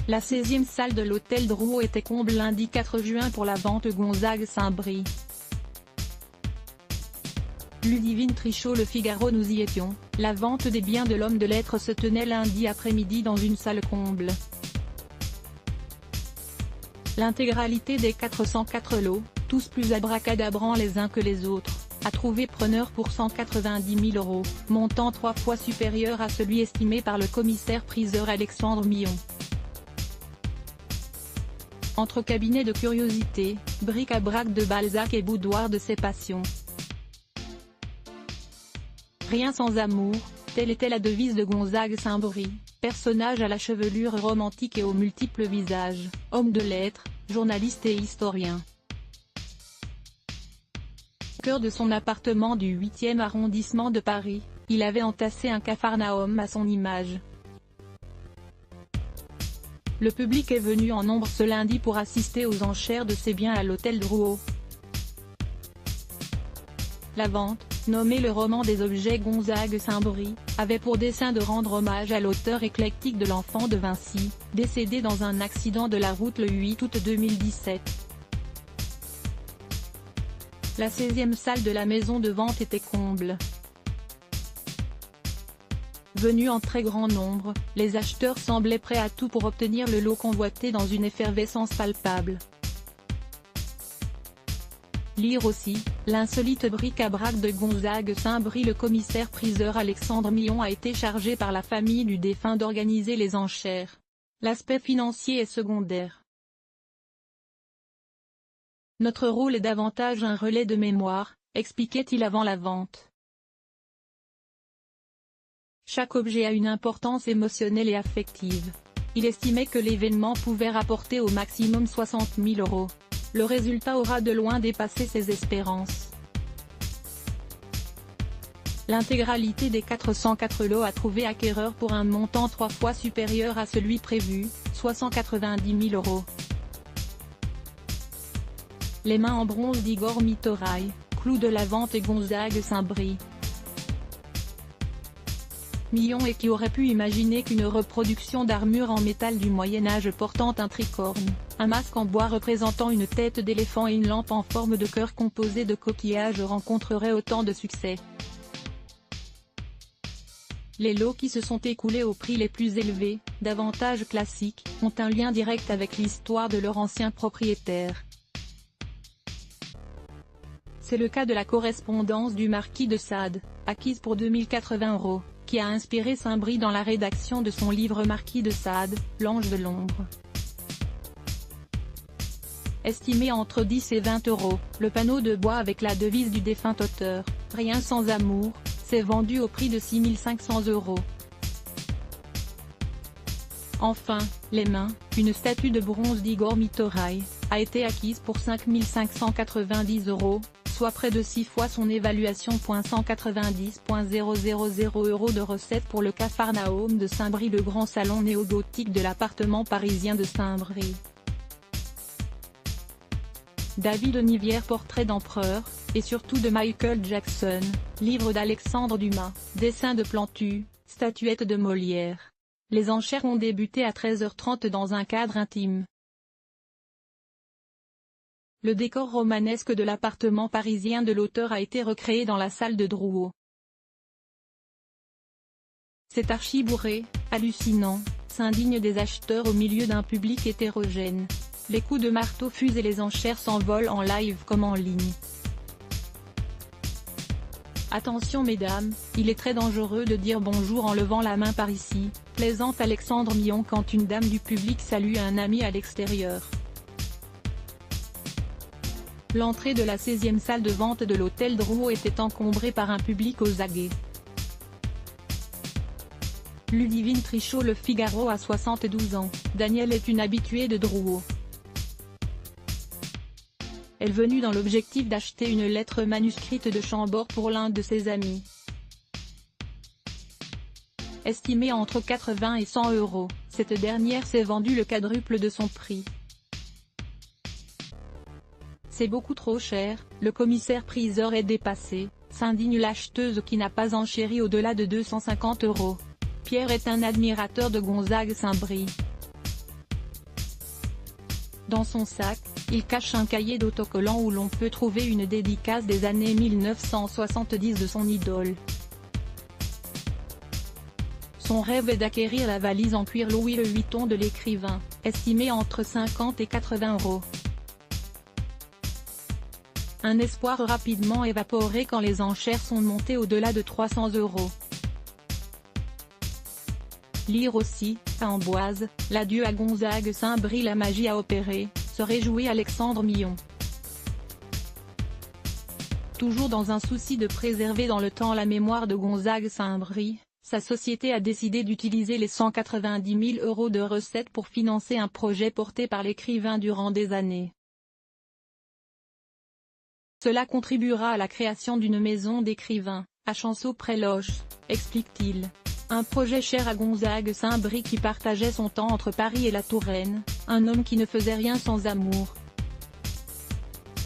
La 16e salle de l'hôtel Drouot était comble lundi 4 juin pour la vente Gonzague-Saint-Brie. Ludivine Trichot. Le Figaro. Nous y étions, la vente des biens de l'homme de lettres se tenait lundi après-midi dans une salle comble. L'intégralité des 404 lots, tous plus abracadabrants les uns que les autres, a trouvé preneur pour 190 000 €, montant 3 fois supérieur à celui estimé par le commissaire-priseur Alexandre Millon. Entre cabinets de curiosités, bric-à-brac de Balzac et boudoir de ses passions. Rien sans amour, telle était la devise de Gonzague-Saint-Brie, personnage à la chevelure romantique et aux multiples visages, homme de lettres, journaliste et historien. Au cœur de son appartement du 8e arrondissement de Paris, il avait entassé un capharnaüm à son image. Le public est venu en nombre ce lundi pour assister aux enchères de ses biens à l'hôtel Drouot. La vente, nommée le roman des objets Gonzague-Saint-Brie, avait pour dessein de rendre hommage à l'auteur éclectique de L'Enfant de Vinci, décédé dans un accident de la route le 8 août 2017. La 16e salle de la maison de vente était comble. Venus en très grand nombre, les acheteurs semblaient prêts à tout pour obtenir le lot convoité dans une effervescence palpable. Lire aussi, l'insolite bric-à-brac de Gonzague-Saint-Brie. Le commissaire-priseur Alexandre Millon a été chargé par la famille du défunt d'organiser les enchères. L'aspect financier est secondaire. Notre rôle est davantage un relais de mémoire, expliquait-il avant la vente. Chaque objet a une importance émotionnelle et affective. Il estimait que l'événement pouvait rapporter au maximum 60 000 €. Le résultat aura de loin dépassé ses espérances. L'intégralité des 404 lots a trouvé acquéreur pour un montant 3 fois supérieur à celui prévu, soit 190 000 €. Les mains en bronze d'Igor Mitoraï, clou de la vente et Gonzague-Saint-Brie. Millon. Et qui aurait pu imaginer qu'une reproduction d'armure en métal du Moyen-Âge portant un tricorne, un masque en bois représentant une tête d'éléphant et une lampe en forme de cœur composée de coquillages rencontrerait autant de succès. Les lots qui se sont écoulés au prix les plus élevés, davantage classiques, ont un lien direct avec l'histoire de leur ancien propriétaire. C'est le cas de la correspondance du marquis de Sade, acquise pour 2080 €, qui a inspiré Saint-Brie dans la rédaction de son livre Marquis de Sade, l'ange de l'ombre. Estimé entre 10 et 20 €, le panneau de bois avec la devise du défunt auteur, Rien sans amour, s'est vendu au prix de 6 500 €. Enfin, les mains, une statue de bronze d'Igor Mitoraï, a été acquise pour 5 590 €, soit près de 6 fois son évaluation. 190 000 € de recettes pour le Capharnaüm de Saint-Brie. Le grand salon néo-gothique de l'appartement parisien de Saint-Brie. David Nivière. Portrait d'empereur, et surtout de Michael Jackson, livre d'Alexandre Dumas, dessin de Plantu, statuette de Molière. Les enchères ont débuté à 13h30 dans un cadre intime. Le décor romanesque de l'appartement parisien de l'auteur a été recréé dans la salle de Drouot. Cet archibourré, hallucinant, s'indigne des acheteurs au milieu d'un public hétérogène. Les coups de marteau fusent et les enchères s'envolent en live comme en ligne. Attention mesdames, il est très dangereux de dire bonjour en levant la main par ici, plaisante Alexandre Millon quand une dame du public salue un ami à l'extérieur. L'entrée de la 16e salle de vente de l'hôtel Drouot était encombrée par un public aux aguets. Ludivine Trichot. Le Figaro. À 72 ans, Danielle est une habituée de Drouot. Elle venue dans l'objectif d'acheter une lettre manuscrite de Chambord pour l'un de ses amis. Estimée entre 80 et 100 €, cette dernière s'est vendue le quadruple de son prix. C'est beaucoup trop cher, le commissaire-priseur est dépassé, s'indigne l'acheteuse qui n'a pas enchéri au-delà de 250 €. Pierre est un admirateur de Gonzague-Saint-Brie. Dans son sac, il cache un cahier d'autocollants où l'on peut trouver une dédicace des années 1970 de son idole. Son rêve est d'acquérir la valise en cuir Louis Vuitton de l'écrivain, estimée entre 50 et 80 €. Un espoir rapidement évaporé quand les enchères sont montées au-delà de 300 €. Lire aussi, à Amboise, l'adieu à Gonzague Saint-Brie, la magie a opéré, se réjouit Alexandre Millon. Toujours dans un souci de préserver dans le temps la mémoire de Gonzague Saint-Brie, sa société a décidé d'utiliser les 190 000 € de recettes pour financer un projet porté par l'écrivain durant des années. Cela contribuera à la création d'une maison d'écrivains, à Chanceau-près-Loches, explique-t-il. Un projet cher à Gonzague Saint-Brie qui partageait son temps entre Paris et la Touraine, un homme qui ne faisait rien sans amour.